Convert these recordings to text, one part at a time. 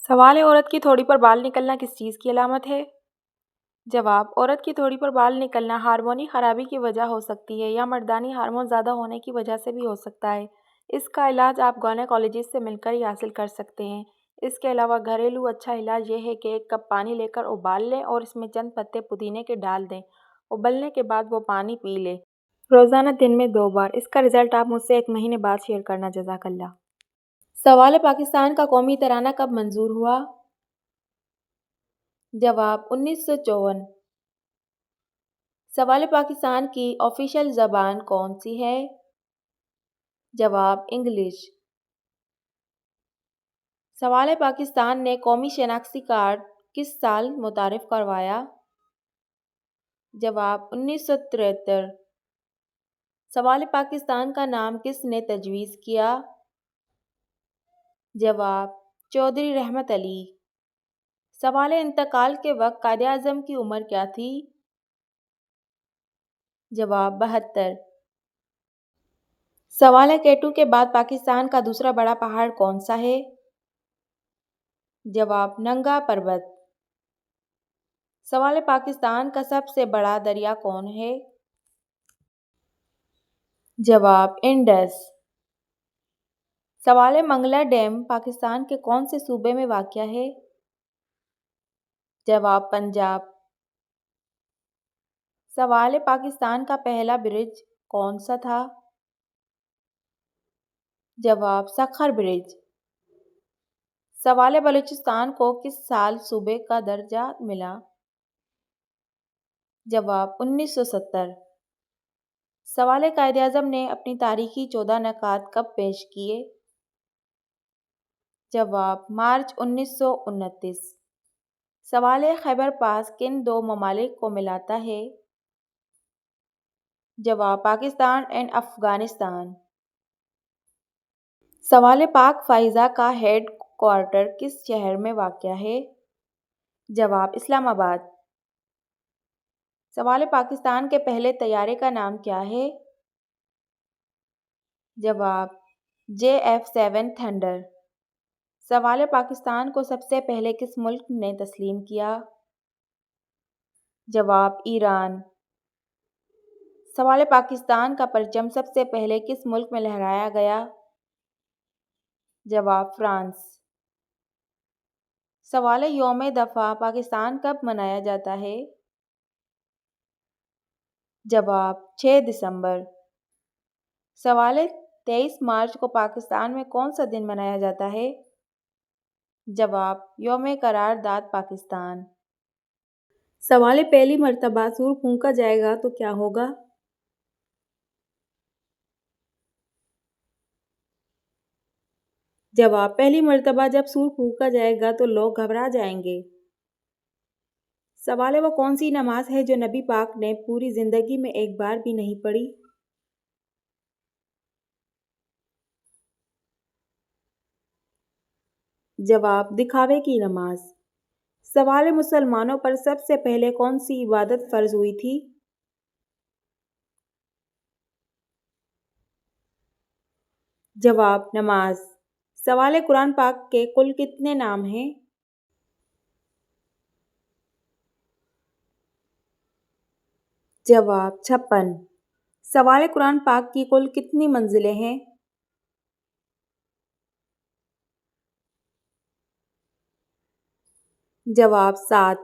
سوال ہے عورت کی تھوڑی پر بال نکلنا کس چیز کی علامت ہے؟ جواب: عورت کی تھوڑی پر بال نکلنا ہارمونی خرابی کی وجہ ہو سکتی ہے یا مردانی ہارمون زیادہ ہونے کی وجہ سے بھی ہو سکتا ہے۔ اس کا علاج آپ گائنیکولوجسٹ سے مل کر ہی حاصل کر سکتے ہیں۔ اس کے علاوہ گھریلو اچھا علاج یہ ہے کہ 1 کپ پانی لے کر ابال لیں اور اس میں چند پتے پودینے کے ڈال دیں۔ ابلنے کے بعد وہ پانی پی لیں، روزانہ دن میں 2 بار۔ اس کا رزلٹ آپ مجھ سے 1 مہینے بعد شیئر کرنا۔ جزاک اللہ۔ سوال ہے: پاکستان کا قومی ترانہ کب منظور ہوا؟ جواب: 1954۔ سوال ہے: پاکستان کی آفیشیل زبان کون سی ہے؟ جواب: انگلش۔ سوال ہے: پاکستان نے قومی شناختی کارڈ کس سال متعارف کروایا؟ جواب: 1973۔ سوال ہے: پاکستان کا نام کس نے تجویز کیا؟ جواب: چودھری رحمت علی۔ سوال ہے: انتقال کے وقت قائد اعظم کی عمر کیا تھی؟ جواب: 72۔ سوال ہے: K2 کے بعد پاکستان کا دوسرا بڑا پہاڑ کون سا ہے؟ جواب: ننگا پربت۔ سوال ہے: پاکستان کا سب سے بڑا دریا کون ہے؟ جواب: انڈس۔ سوال ہے: منگلا ڈیم پاکستان کے کون سے صوبے میں واقع ہے؟ جواب: پنجاب۔ سوال ہے: پاکستان کا پہلا برج کون سا تھا؟ جواب: سکھر برج۔ سوال ہے: بلوچستان کو کس سال صوبے کا درجہ ملا؟ جواب: 1970۔ سوال ہے: قائد اعظم نے اپنی تاریخی 14 نکات کب پیش کیے؟ جواب: مارچ 1929۔ سوال ہے: خیبر پاس کن 2 ممالک کو ملاتا ہے؟ جواب: پاکستان اینڈ افغانستان۔ سوال ہے: پاک فضائیہ کا ہیڈ کوارٹر کس شہر میں واقع ہے؟ جواب: اسلام آباد۔ سوال ہے: پاکستان کے پہلے طیارے کا نام کیا ہے؟ جواب: JF-7 تھنڈر۔ سوال ہے: پاکستان کو سب سے پہلے کس ملک نے تسلیم کیا؟ جواب: ایران۔ سوال ہے: پاکستان کا پرچم سب سے پہلے کس ملک میں لہرایا گیا؟ جواب: فرانس۔ سوال ہے: یوم دفاع پاکستان کب منایا جاتا ہے؟ جواب: 6 دسمبر۔ سوال ہے: 23 مارچ کو پاکستان میں کون سا دن منایا جاتا ہے؟ جواب: یوم قرارداد پاکستان۔ سوال ہے: پہلی مرتبہ سور پھونکا جائے گا تو کیا ہوگا؟ جواب: پہلی مرتبہ جب سور پھونکا جائے گا تو لوگ گھبرا جائیں گے۔ سوال ہے: وہ کون سی نماز ہے جو نبی پاک نے پوری زندگی میں ایک بار بھی نہیں پڑھی؟ جواب: دکھاوے کی نماز۔ سوال ہے: مسلمانوں پر سب سے پہلے کون سی عبادت فرض ہوئی تھی؟ جواب: نماز۔ سوال ہے: قرآن پاک کے کل کتنے نام ہیں؟ جواب: 56۔ سوال ہے: قرآن پاک کی کل کتنی منزلیں ہیں؟ جواب: 7۔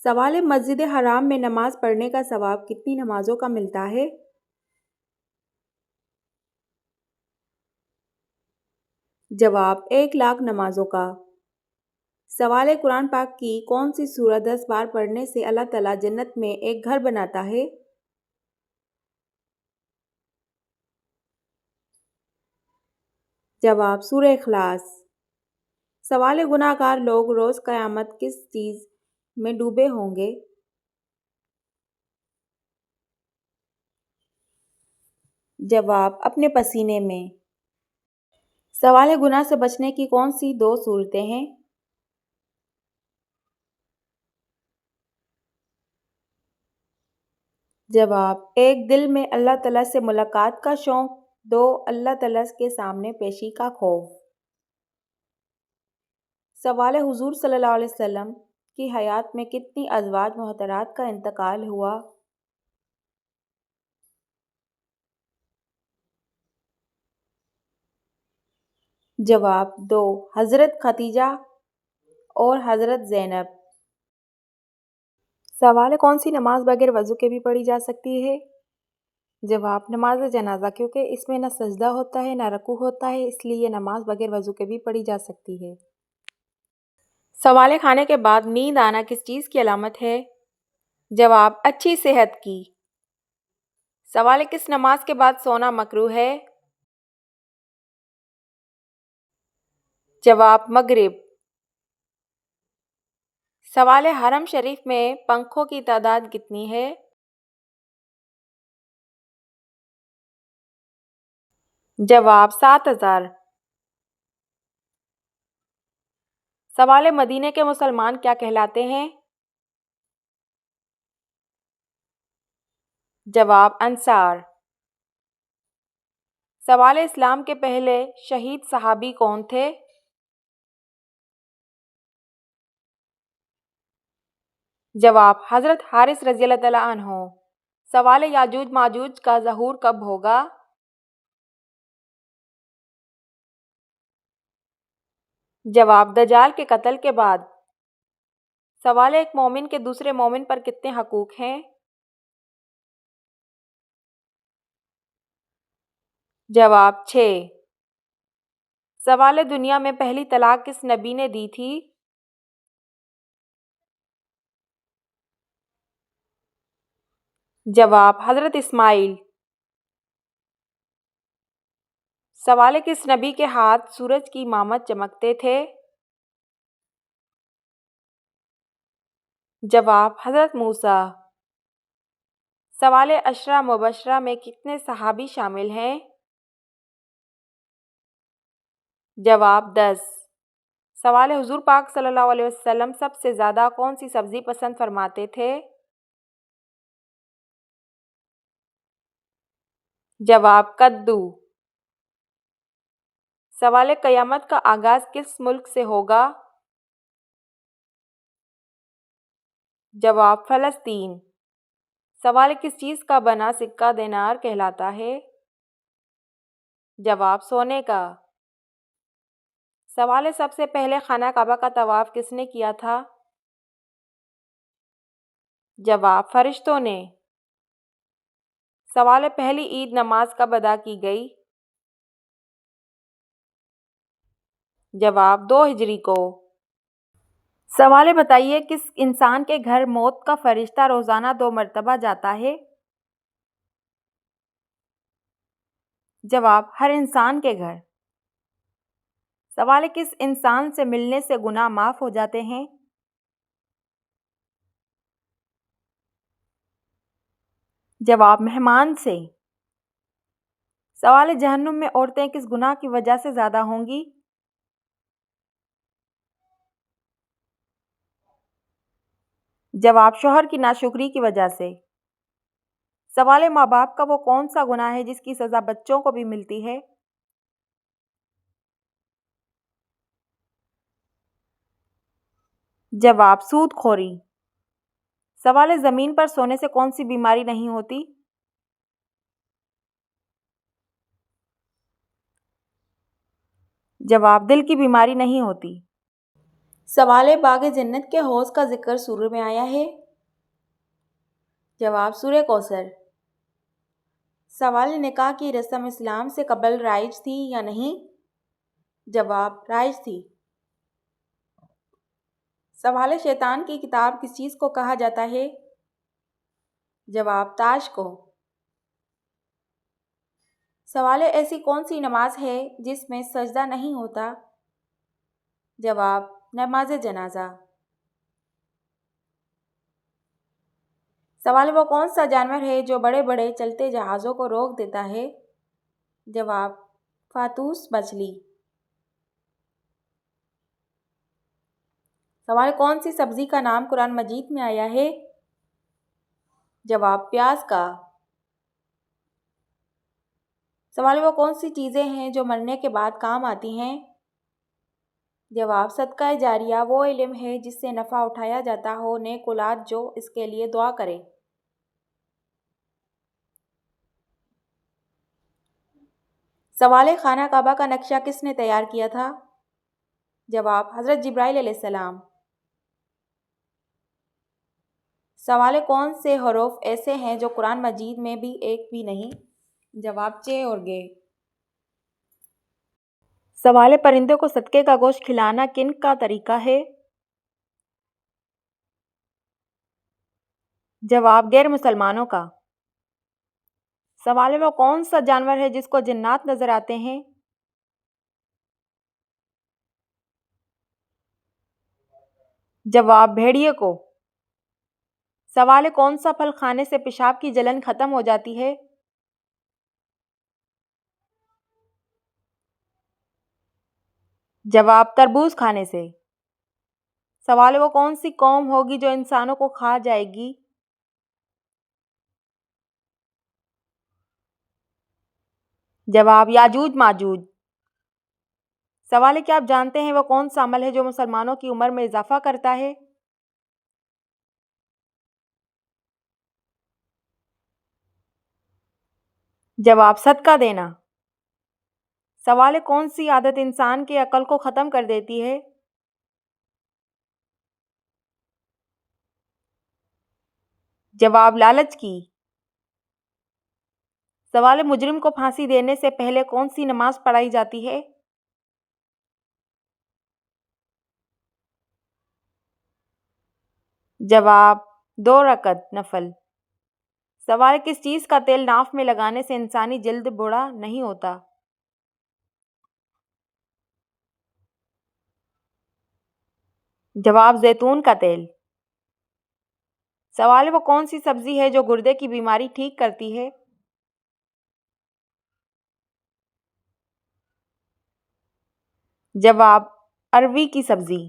سوال ہے: مسجد حرام میں نماز پڑھنے کا ثواب کتنی نمازوں کا ملتا ہے؟ جواب: 1,00,000 نمازوں کا۔ سوال ہے: قرآن پاک کی کون سی سورت 10 بار پڑھنے سے اللہ تعالیٰ جنت میں ایک گھر بناتا ہے؟ جواب: سورہ اخلاص۔ سوال ہے: گناہ گار لوگ روز قیامت کس چیز میں ڈوبے ہوں گے؟ جواب: اپنے پسینے میں۔ سوال ہے: گناہ سے بچنے کی کون سی 2 صورتیں ہیں؟ جواب: 1 دل میں اللہ تعالیٰ سے ملاقات کا شوق، 2 اللہ تعالیٰ کے سامنے پیشی کا خوف۔ سوال حضور صلی اللہ علیہ وسلم کی حیات میں کتنی ازواج محترمات کا انتقال ہوا؟ جواب 2، حضرت خدیجہ اور حضرت زینب۔ سوال کون سی نماز بغیر وضو کے بھی پڑھی جا سکتی ہے؟ جواب نماز جنازہ، کیونکہ اس میں نہ سجدہ ہوتا ہے نہ رکوع ہوتا ہے، اس لیے یہ نماز بغیر وضو کے بھی پڑھی جا سکتی ہے۔ سوال کھانے کے بعد نیند آنا کس چیز کی علامت ہے؟ جواب اچھی صحت کی۔ سوال کس نماز کے بعد سونا مکروہ ہے؟ جواب مغرب۔ سوال حرم شریف میں پنکھوں کی تعداد کتنی ہے؟ جواب 7000۔ سوال مدینے کے مسلمان کیا کہلاتے ہیں؟ جواب انصار۔ سوال اسلام کے پہلے شہید صحابی کون تھے؟ جواب حضرت حارث رضی اللہ تعالیٰ عنہ۔ سوال یاجوج ماجوج کا ظہور کب ہوگا؟ جواب دجال کے قتل کے بعد۔ سوال ایک مومن کے دوسرے مومن پر کتنے حقوق ہیں؟ جواب 6۔ سوال دنیا میں پہلی طلاق کس نبی نے دی تھی؟ جواب حضرت اسماعیل۔ سوال کس نبی کے ہاتھ سورج کی مانند چمکتے تھے؟ جواب حضرت موسیٰ۔ سوال عشرہ مبشرہ میں کتنے صحابی شامل ہیں؟ جواب 10۔ سوال حضور پاک صلی اللہ علیہ وسلم سب سے زیادہ کون سی سبزی پسند فرماتے تھے؟ جواب کدو۔ سوال قیامت کا آغاز کس ملک سے ہوگا؟ جواب فلسطین۔ سوال کس چیز کا بنا سکہ دینار کہلاتا ہے؟ جواب سونے کا۔ سوال سب سے پہلے خانہ کعبہ کا طواف کس نے کیا تھا؟ جواب فرشتوں نے۔ سوال پہلی عید نماز کب ادا کی گئی؟ جواب 2 ہجری کو۔ سوال بتائیے کس انسان کے گھر موت کا فرشتہ روزانہ 2 مرتبہ جاتا ہے؟ جواب ہر انسان کے گھر۔ سوال کس انسان سے ملنے سے گناہ معاف ہو جاتے ہیں؟ جواب مہمان سے۔ سوال جہنم میں عورتیں کس گناہ کی وجہ سے زیادہ ہوں گی؟ جواب شوہر کی ناشکری کی وجہ سے۔ سوال ماں باپ کا وہ کون سا گناہ ہے جس کی سزا بچوں کو بھی ملتی ہے؟ جواب سود خوری۔ سوال زمین پر سونے سے کون سی بیماری نہیں ہوتی؟ جواب دل کی بیماری نہیں ہوتی۔ سوال باغ جنت کے حوض کا ذکر سورہ میں آیا ہے؟ جواب سورہ کوثر۔ سوال نکاح کی رسم اسلام سے قبل رائج تھی یا نہیں؟ جواب رائج تھی۔ سوال شیطان کی کتاب کس چیز کو کہا جاتا ہے؟ جواب تاش کو۔ سوال ایسی کون سی نماز ہے جس میں سجدہ نہیں ہوتا؟ جواب نماز جنازہ۔ سوال وہ کون سا جانور ہے جو بڑے بڑے چلتے جہازوں کو روک دیتا ہے؟ جواب فاتوس مچھلی۔ سوال کون سی سبزی کا نام قرآن مجید میں آیا ہے؟ جواب پیاز کا۔ سوال وہ کون سی چیزیں ہیں جو مرنے کے بعد کام آتی ہیں؟ جواب: صدقہ جاریہ وہ علم ہے جس سے نفع اٹھایا جاتا ہو، نیک اولاد جو اس کے لیے دعا کرے۔ سوال: خانہ کعبہ کا نقشہ کس نے تیار کیا تھا؟ جواب: حضرت جبرائیل علیہ السلام۔ سوال: کون سے حروف ایسے ہیں جو قرآن مجید میں بھی ایک بھی نہیں؟ جواب: چ اور گ۔ سوال: پرندوں کو صدقے کا گوشت کھلانا کن کا طریقہ ہے؟ جواب: غیر مسلمانوں کا۔ سوال: وہ کون سا جانور ہے جس کو جنات نظر آتے ہیں؟ جواب: بھیڑیے کو۔ سوال: کون سا پھل کھانے سے پیشاب کی جلن ختم ہو جاتی ہے؟ جواب: تربوز کھانے سے۔ سوال: وہ کون سی قوم ہوگی جو انسانوں کو کھا جائے گی؟ جواب: یاجوج ماجوج۔ سوال: کیا آپ جانتے ہیں وہ کون سا عمل ہے جو مسلمانوں کی عمر میں اضافہ کرتا ہے؟ جواب: صدقہ دینا۔ سوال: کون سی عادت انسان کی عقل کو ختم کر دیتی ہے؟ جواب: لالچ کی۔ سوال: مجرم کو پھانسی دینے سے پہلے کون سی نماز پڑھائی جاتی ہے؟ جواب: 2 رکعت نفل۔ سوال: کس چیز کا تیل ناف میں لگانے سے انسانی جلد بوڑھا نہیں ہوتا؟ جواب: زیتون کا تیل۔ سوال: وہ کون سی سبزی ہے جو گردے کی بیماری ٹھیک کرتی ہے؟ جواب: اروی کی سبزی۔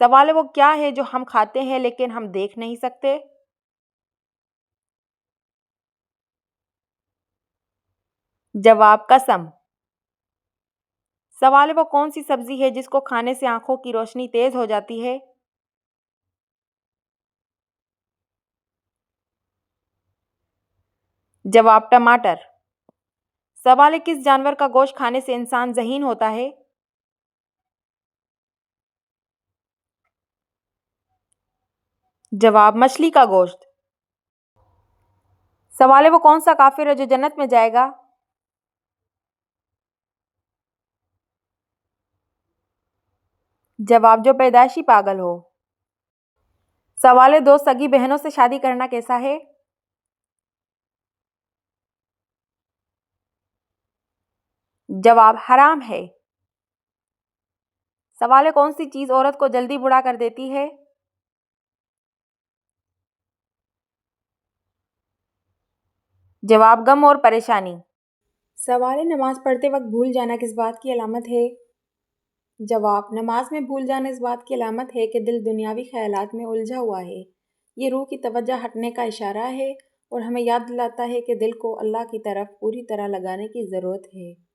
سوال: وہ کیا ہے جو ہم کھاتے ہیں لیکن ہم دیکھ نہیں سکتے؟ جواب: قسم۔ سوال: وہ کون سی سبزی ہے جس کو کھانے سے آنکھوں کی روشنی تیز ہو جاتی ہے؟ جواب: ٹماٹر۔ سوال: کس جانور کا گوشت کھانے سے انسان ذہین ہوتا ہے؟ جواب: مچھلی کا گوشت۔ سوال: وہ کون سا کافر ہے جو جنت میں جائے گا؟ جواب: جو پیدائشی پاگل ہو۔ سوال: 2 سگی بہنوں سے شادی کرنا کیسا ہے؟ جواب: حرام ہے۔ سوال: کون سی چیز عورت کو جلدی بوڑھا کر دیتی ہے؟ جواب: غم اور پریشانی۔ سوال: نماز پڑھتے وقت بھول جانا کس بات کی علامت ہے؟ جواب: نماز میں بھول جانا اس بات کی علامت ہے کہ دل دنیاوی خیالات میں الجھا ہوا ہے۔ یہ روح کی توجہ ہٹنے کا اشارہ ہے اور ہمیں یاد دلاتا ہے کہ دل کو اللہ کی طرف پوری طرح لگانے کی ضرورت ہے۔